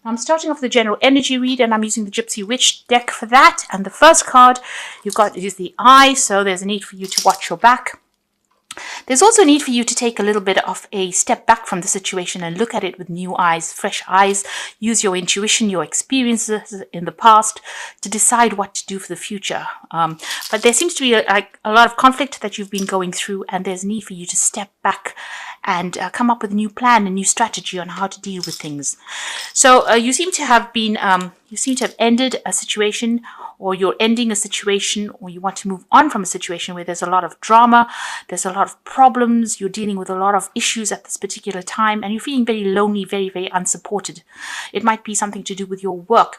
I'm starting off the general energy read, and I'm using the Gypsy Witch deck for that. And the first card you've got is the Eye, so there's a need for you to watch your back. There's also a need for you to take a little bit of a step back from the situation and look at it with new eyes, fresh eyes. Use your intuition, your experiences in the past to decide what to do for the future. But there seems to be a lot of conflict that you've been going through, and there's a need for you to step back and come up with a new plan, a new strategy on how to deal with things. So you seem to have ended a situation, or you're ending a situation, or you want to move on from a situation where there's a lot of drama, there's a lot of problems, you're dealing with a lot of issues at this particular time, and you're feeling very lonely, very, very unsupported. It might be something to do with your work.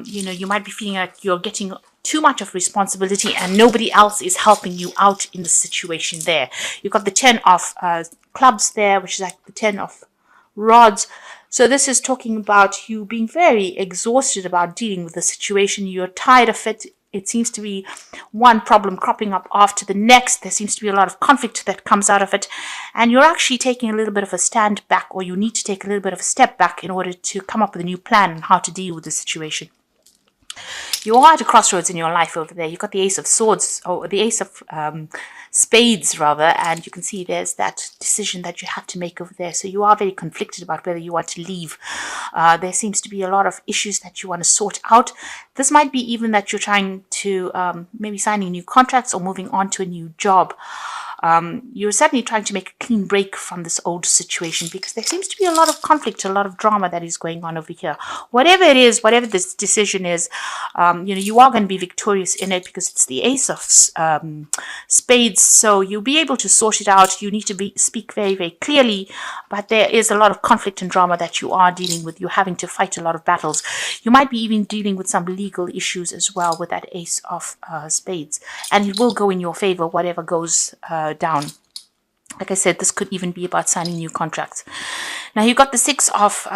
You might be feeling like you're getting too much of responsibility and nobody else is helping you out in the situation there. You've got the 10 of clubs there, which is like the 10 of rods. So this is talking about you being very exhausted about dealing with the situation. You're tired of it. It seems to be one problem cropping up after the next. There seems to be a lot of conflict that comes out of it. And you're actually taking a little bit of a stand back, or you need to take a little bit of a step back in order to come up with a new plan on how to deal with the situation. You are at a crossroads in your life over there. You've got the Ace of Swords, or the Ace of Spades, rather, and you can see there's that decision that you have to make over there. So you are very conflicted about whether you want to leave. There seems to be a lot of issues that you want to sort out. This might be even that you're trying to maybe signing new contracts or moving on to a new job. You're certainly trying to make a clean break from this old situation, because there seems to be a lot of conflict, a lot of drama that is going on over here. Whatever it is, whatever this decision is, you are going to be victorious in it, because it's the Ace of Spades. So you'll be able to sort it out. You need to speak very, very clearly, but there is a lot of conflict and drama that you are dealing with. You're having to fight a lot of battles. You might be even dealing with some legal issues as well with that Ace of Spades, and it will go in your favor, whatever goes down. Like I said, this could even be about signing new contracts. Now you've got the 6 of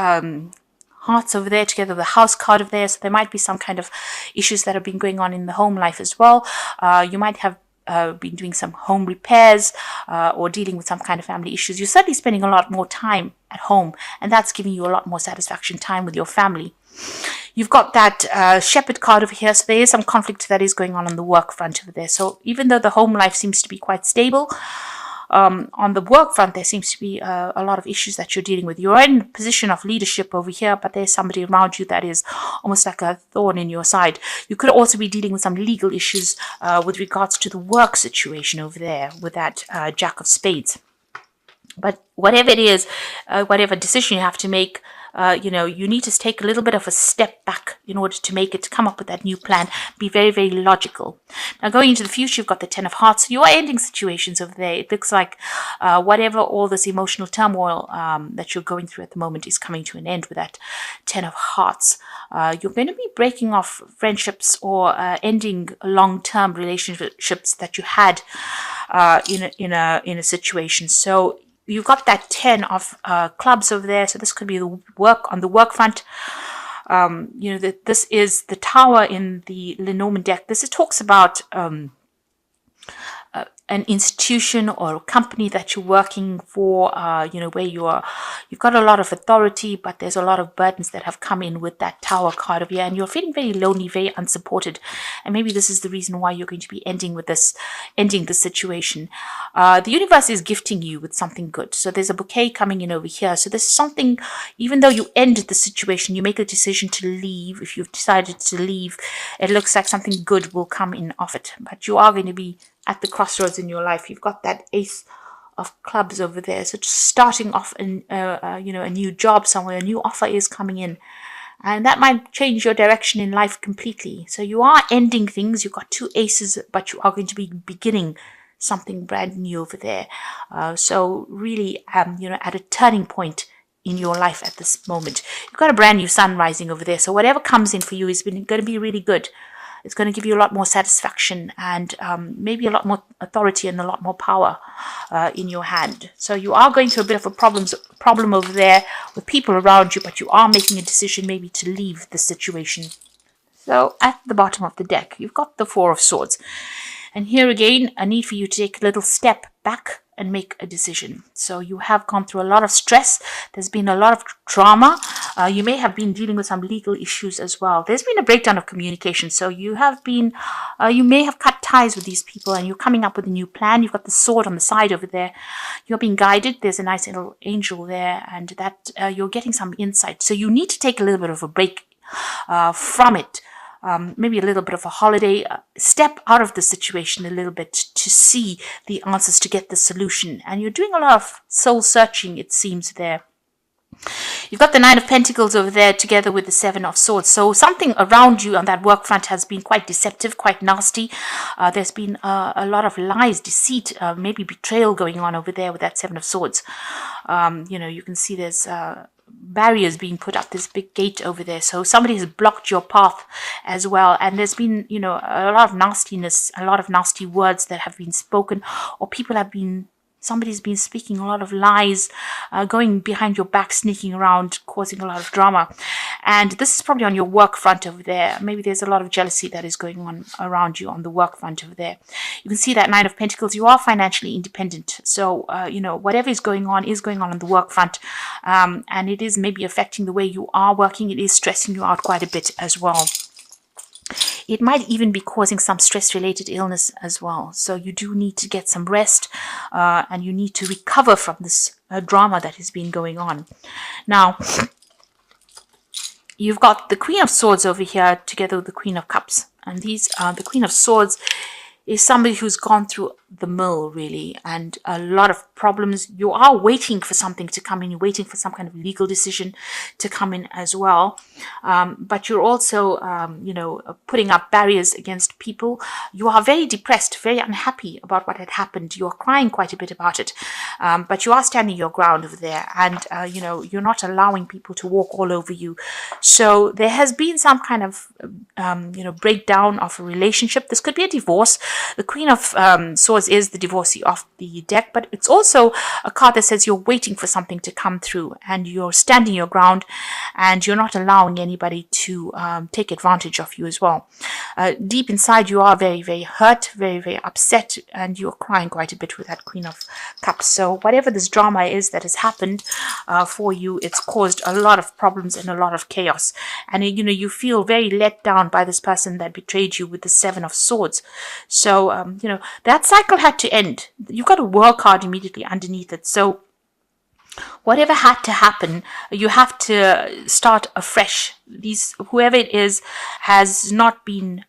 Hearts over there, together with the House card over there. So there might be some kind of issues that have been going on in the home life as well. You might have been doing some home repairs or dealing with some kind of family issues. You're certainly spending a lot more time at home, and that's giving you a lot more satisfaction, time with your family. You've got that Shepherd card over here, so there is some conflict that is going on the work front over there. So even though the home life seems to be quite stable, on the work front there seems to be a lot of issues that you're dealing with. You're in a position of leadership over here, but there's somebody around you that is almost like a thorn in your side. You could also be dealing with some legal issues with regards to the work situation over there with that Jack of Spades. But whatever it is, whatever decision you have to make, you need to take a little bit of a step back in order to make it, to come up with that new plan. Be very, very logical. Now, going into the future, you've got the 10 of Hearts. So you are ending situations over there. It looks like whatever all this emotional turmoil that you're going through at the moment is coming to an end with that 10 of Hearts. You're going to be breaking off friendships or ending long-term relationships that you had in a situation. So you've got that 10 of clubs over there, so this could be the work on the work front. This is the Tower in the Lenormand deck. This talks about an institution or a company that you're working for, where you've got a lot of authority, but there's a lot of burdens that have come in with that Tower card of you, and you're feeling very lonely, very unsupported. And maybe this is the reason why you're going to be ending this situation. The universe is gifting you with something good. So there's a bouquet coming in over here. So there's something, even though you end the situation, you make a decision to leave. If you've decided to leave, it looks like something good will come in off it. But you are going to be at the crossroads in your life. You've got that Ace of Clubs over there. So just starting off a new job somewhere, a new offer is coming in. And that might change your direction in life completely. So you are ending things. You've got 2 aces, but you are going to be beginning something brand new over there. So really, at a turning point in your life at this moment. You've got a brand new sun rising over there. So whatever comes in for you is going to be really good. It's going to give you a lot more satisfaction and maybe a lot more authority and a lot more power in your hand. So you are going through a bit of a problem over there with people around you, but you are making a decision maybe to leave the situation. So at the bottom of the deck, you've got the 4 of Swords. And here again, a need for you to take a little step back and make a decision. So you have gone through a lot of stress. There's been a lot of drama. You may have been dealing with some legal issues as well. There's been a breakdown of communication. So you have been, you may have cut ties with these people and you're coming up with a new plan. You've got the sword on the side over there. You're being guided. There's a nice little angel there, and that you're getting some insight. So you need to take a little bit of a break from it. Maybe a little bit of a holiday, step out of the situation a little bit to see the answers, to get the solution. And you're doing a lot of soul searching, it seems there. You've got the Nine of Pentacles over there together with the Seven of Swords. So something around you on that work front has been quite deceptive, quite nasty. There's been a lot of lies, deceit, maybe betrayal going on over there with that Seven of Swords. You can see there's barriers being put up, this big gate over there. So somebody has blocked your path as well. And there's been, a lot of nastiness, a lot of nasty words that have been spoken, or somebody's been speaking a lot of lies, going behind your back, sneaking around, causing a lot of drama. And this is probably on your work front over there. Maybe there's a lot of jealousy that is going on around you on the work front over there. You can see that Nine of Pentacles. You are financially independent. So, whatever is going on the work front. And it is maybe affecting the way you are working. It is stressing you out quite a bit as well. It might even be causing some stress-related illness as well. So you do need to get some rest, and you need to recover from this drama that has been going on. Now, you've got the Queen of Swords over here together with the Queen of Cups. And the Queen of Swords is somebody who's gone through the mill, really, and a lot of problems. You are waiting for something to come in. You're waiting for some kind of legal decision to come in as well. But you're also, putting up barriers against people. You are very depressed, very unhappy about what had happened. You're crying quite a bit about it. But you are standing your ground over there. And, you're not allowing people to walk all over you. So there has been some kind of, breakdown of a relationship. This could be a divorce. The Queen of Swords is the divorcee of the deck, but it's also a card that says you're waiting for something to come through and you're standing your ground and you're not allowing anybody to take advantage of you as well. Deep inside, you are very, very hurt, very, very upset, and you're crying quite a bit with that Queen of Cups. So whatever this drama is that has happened for you, it's caused a lot of problems and a lot of chaos. And, you feel very let down by this person that betrayed you with the Seven of Swords. So, that cycle had to end. You've got a work hard immediately underneath it. So whatever had to happen, you have to start afresh. Whoever it is has not been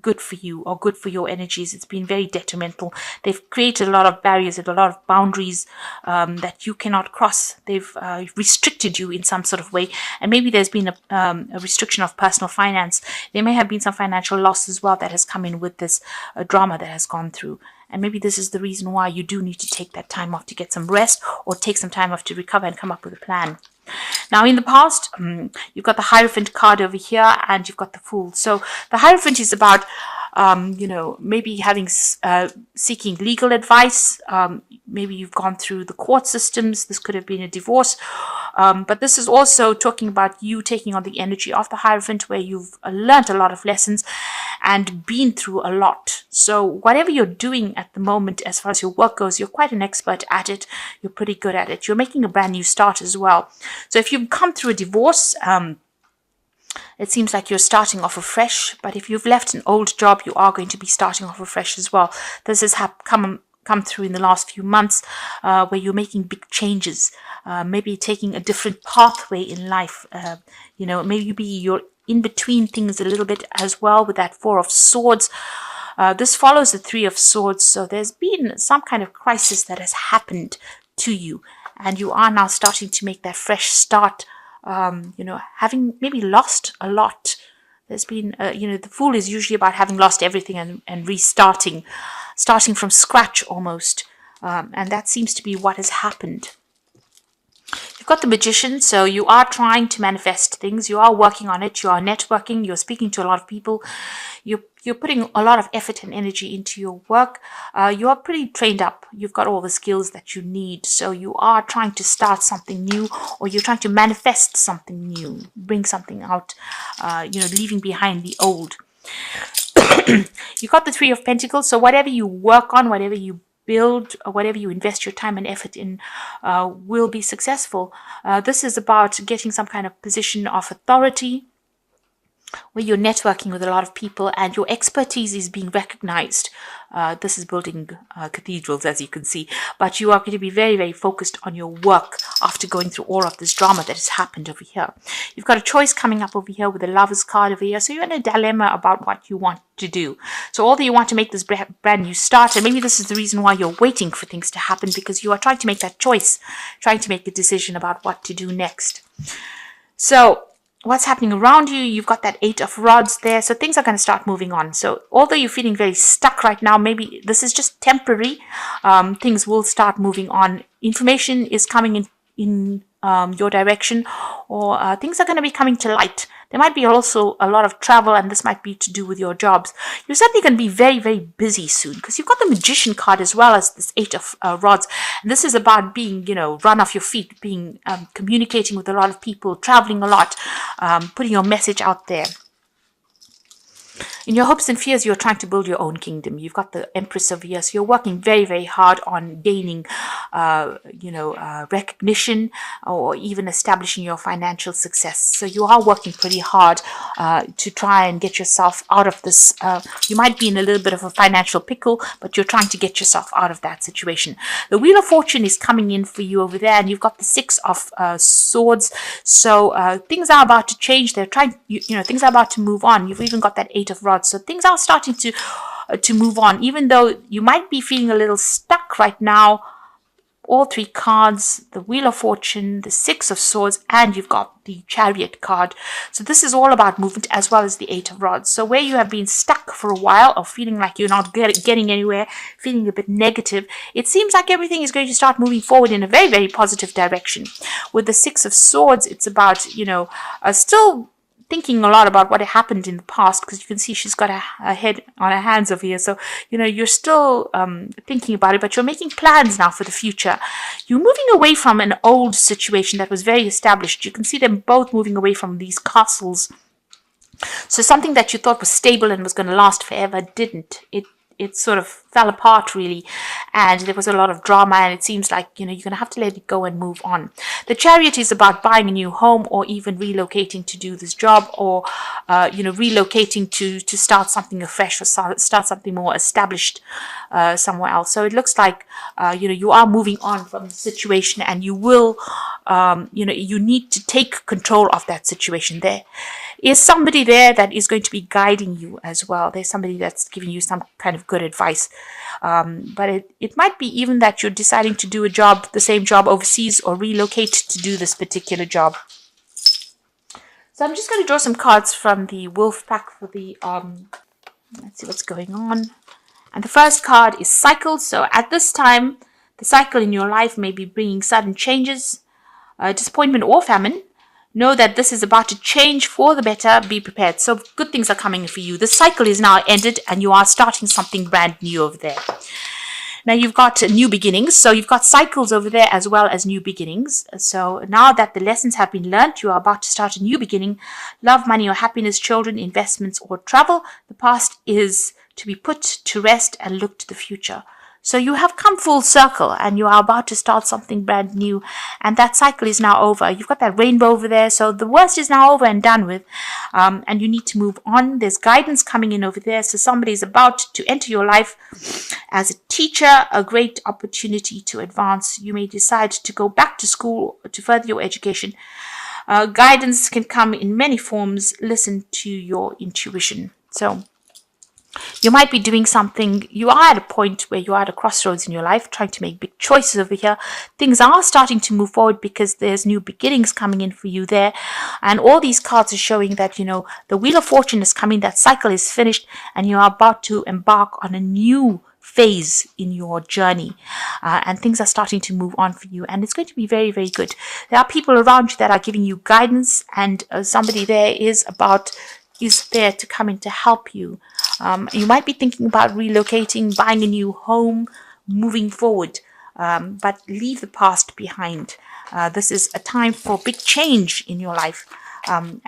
good for you or good for your energies. It's been very detrimental. They've created a lot of barriers and a lot of boundaries that you cannot cross. They've restricted you in some sort of way. And maybe there's been a restriction of personal finance. There may have been some financial loss as well that has come in with this drama that has gone through. And maybe this is the reason why you do need to take that time off to get some rest or take some time off to recover and come up with a plan. Now, in the past, you've got the Hierophant card over here and you've got the Fool. So the Hierophant is about, maybe seeking legal advice. Maybe you've gone through the court systems. This could have been a divorce. But this is also talking about you taking on the energy of the Hierophant, where you've learned a lot of lessons and been through a lot. So whatever you're doing at the moment, as far as your work goes, you're quite an expert at it. You're pretty good at it. You're making a brand new start as well. So if you've come through a divorce, it seems like you're starting off afresh. But if you've left an old job, you are going to be starting off afresh as well. This has come through in the last few months, where you're making big changes, maybe taking a different pathway in life. Maybe you're in between things a little bit as well with that Four of Swords. This follows the Three of Swords. So there's been some kind of crisis that has happened to you, and you are now starting to make that fresh start, having maybe lost a lot. There's been, the Fool is usually about having lost everything and restarting, starting from scratch almost. And that seems to be what has happened. You've got the Magician, so you are trying to manifest things. You are working on it. You are networking. You're speaking to a lot of people. You're putting a lot of effort and energy into your work. You are pretty trained up. You've got all the skills that you need. So you are trying to start something new, or you're trying to manifest something new, bring something out, leaving behind the old. You got the Three of Pentacles. So whatever you work on, whatever you build, or whatever you invest your time and effort in, will be successful. This is about getting some kind of position of authority, where you're networking with a lot of people and your expertise is being recognized. This is building cathedrals, as you can see, but you are going to be very, very focused on your work after going through all of this drama that has happened over here. You've got a choice coming up over here with the Lover's card over here, so you're in a dilemma about what you want to do. So although you want to make this brand new start, and maybe this is the reason why you're waiting for things to happen, because you are trying to make that choice, trying to make a decision about what to do next. So what's happening around you? You've got that Eight of Rods there, so things are going to start moving on. So although you're feeling very stuck right now, maybe this is just temporary. Things will start moving on. Information is coming in your direction, or things are going to be coming to light. There might be also a lot of travel, and this might be to do with your jobs. You're certainly going to be very, very busy soon, because you've got the Magician card as well as this Eight of Rods. And this is about being, run off your feet, being communicating with a lot of people, traveling a lot, putting your message out there. In your hopes and fears, you're trying to build your own kingdom. You've got the Empress over here, so you're working very, very hard on gaining, recognition, or even establishing your financial success. So you are working pretty hard to try and get yourself out of this. You might be in a little bit of a financial pickle, but you're trying to get yourself out of that situation. The Wheel of Fortune is coming in for you over there, and you've got the Six of Swords. So things are about to change. They're trying, things are about to move on. You've even got that Eight of Rods. So things are starting to move on, even though you might be feeling a little stuck right now. All three cards, the Wheel of Fortune, the Six of Swords, and you've got the Chariot card. So this is all about movement as well as the Eight of Rods. So where you have been stuck for a while, or feeling like you're not getting anywhere, feeling a bit negative, it seems like everything is going to start moving forward in a very, very positive direction. With the Six of Swords, it's about, still thinking a lot about what happened in the past, because you can see she's got her head on her hands over here. So, you're still thinking about it, but you're making plans now for the future. You're moving away from an old situation that was very established. You can see them both moving away from these castles. So something that you thought was stable and was going to last forever didn't. It sort of fell apart, really, and there was a lot of drama, and it seems like you're going to have to let it go and move on. The Chariot is about buying a new home, or even relocating to do this job, or relocating to start something afresh, or start something more established somewhere else. So it looks like you are moving on from the situation, and you will you need to take control of that situation. There is somebody there that is going to be guiding you as well. There's somebody that's giving you some kind of good advice. But it might be even that you're deciding to do the same job overseas, or relocate to do this particular job. So I'm just going to draw some cards from the Wolf pack for the, let's see what's going on. And the first card is Cycle. So at this time, the cycle in your life may be bringing sudden changes, disappointment or famine. Know that this is about to change for the better. Be prepared. So good things are coming for you. The cycle is now ended, and you are starting something brand new over there. Now you've got new beginnings. So you've got cycles over there as well as new beginnings. So now that the lessons have been learnt, you are about to start a new beginning. Love, money or happiness, children, investments or travel. The past is to be put to rest and look to the future. So you have come full circle, and you are about to start something brand new, and that cycle is now over. You've got that rainbow over there, so the worst is now over and done with, and you need to move on. There's guidance coming in over there, so somebody is about to enter your life as a teacher, a great opportunity to advance. You may decide to go back to school to further your education. Guidance can come in many forms. Listen to your intuition. So you might be doing something. You are at a point where you are at a crossroads in your life, trying to make big choices over here. Things are starting to move forward because there's new beginnings coming in for you there. And all these cards are showing that, the Wheel of Fortune is coming, that cycle is finished, and you are about to embark on a new phase in your journey. And things are starting to move on for you. And it's going to be very, very good. There are people around you that are giving you guidance, and somebody there is there to come in to help you. You might be thinking about relocating, buying a new home, moving forward, but leave the past behind. This is a time for big change in your life. And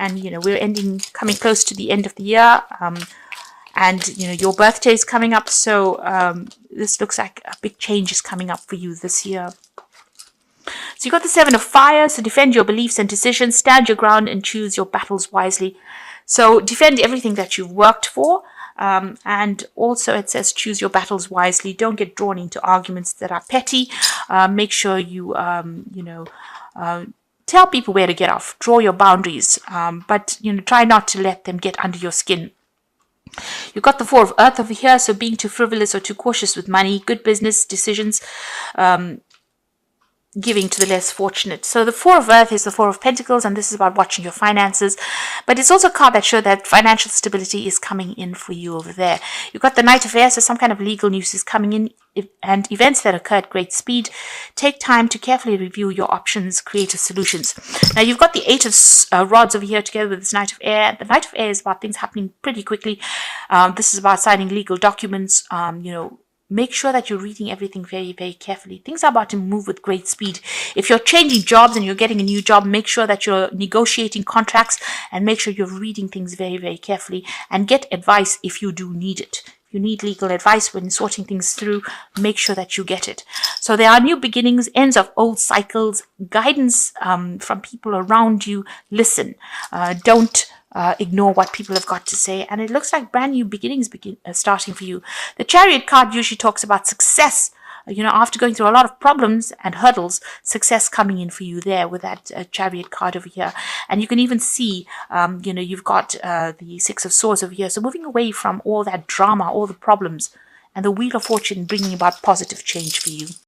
we're coming close to the end of the year. And, you know, your birthday is coming up. So this looks like a big change is coming up for you this year. So you got the Seven of Fire. So defend your beliefs and decisions, stand your ground and choose your battles wisely. So defend everything that you've worked for. And also it says choose your battles wisely. Don't get drawn into arguments that are petty. Make sure you, tell people where to get off. Draw your boundaries. But, you know, try not to let them get under your skin. You've got the Four of Earth over here. So being too frivolous or too cautious with money, good business decisions, giving to the less fortunate. So the Four of Earth is the Four of Pentacles, and this is about watching your finances. But it's also a card that shows that financial stability is coming in for you over there. You've got the Knight of Air, so some kind of legal news is coming in, and events that occur at great speed. Take time to carefully review your options, creative solutions. Now you've got the Eight of Rods over here together with this Knight of Air. The Knight of Air is about things happening pretty quickly. This is about signing legal documents, make sure that you're reading everything very, very carefully. Things are about to move with great speed. If you're changing jobs and you're getting a new job, make sure that you're negotiating contracts and make sure you're reading things very, very carefully, and get advice if you do need it. If you need legal advice when sorting things through, make sure that you get it. So there are new beginnings, ends of old cycles, guidance from people around you. Listen, don't ignore what people have got to say, and it looks like brand new beginnings starting for you. The Chariot card usually talks about success. After going through a lot of problems and hurdles, success coming in for you there with that Chariot card over here. And you can even see, you've got the Six of Swords over here. So moving away from all that drama, all the problems, and the Wheel of Fortune bringing about positive change for you.